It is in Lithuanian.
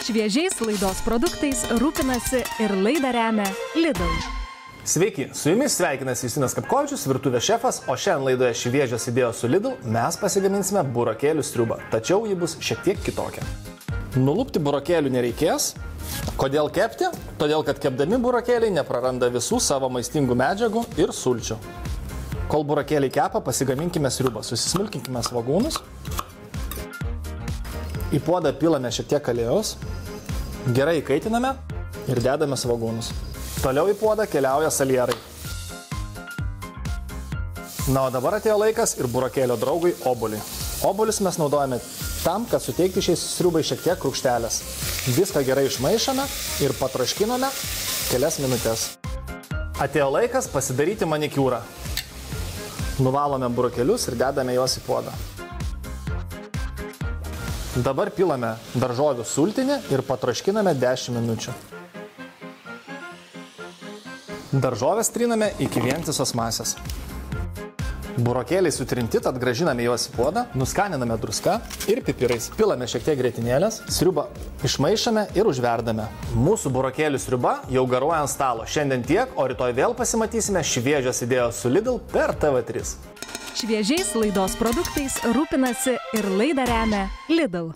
Šviežiais laidos produktais rūpinasi ir laidą remia Lidl. Sveiki, su jumis sveikinasi Justinas Kapkovičius, virtuvės šefas, o šiandien laidoje šviežios idėjos su Lidl mes pasigaminsime burokėlių sriubą, tačiau ji bus šiek tiek kitokia. Nulupti burokėlių nereikės. Kodėl kepti? Todėl, kad kepdami burokėliai nepraranda visų savo maistingų medžiagų ir sulčių. Kol burokėliai kepa, pasigaminkime sriubą. Susismulkinkime svogūnus. Į puodą pilame šiek tiek aliejaus. Gerai įkaitiname ir dedame svogūnus. Toliau į puodą keliauja salierai. Na, o dabar atėjo laikas ir burokėlio draugui obuoliui. Obuolius mes naudojame tam, kad suteikti šiai sriubai šiek tiek krūkštelės. Viską gerai išmaišome ir patroškiname kelias minutės. Atėjo laikas pasidaryti manikiūrą. Nuvalome burokėlius ir dedame juos į puodą. Dabar pilame daržovių sultinį ir patroškiname 10 minučių. Daržovės triname iki vientisos masės. Burokėliai sutrinti, tad grąžiname juos į puodą, nuskaniname druska ir pipirais. Pilame šiek tiek grietinėlės, sriubą išmaišame ir užverdame. Mūsų burokėlių sriuba jau garuoja ant stalo. Šiandien tiek, o rytoj vėl pasimatysime šviežios idėjos su Lidl per TV3. Šviežiais laidos produktais rūpinasi ir laidą remia Lidl.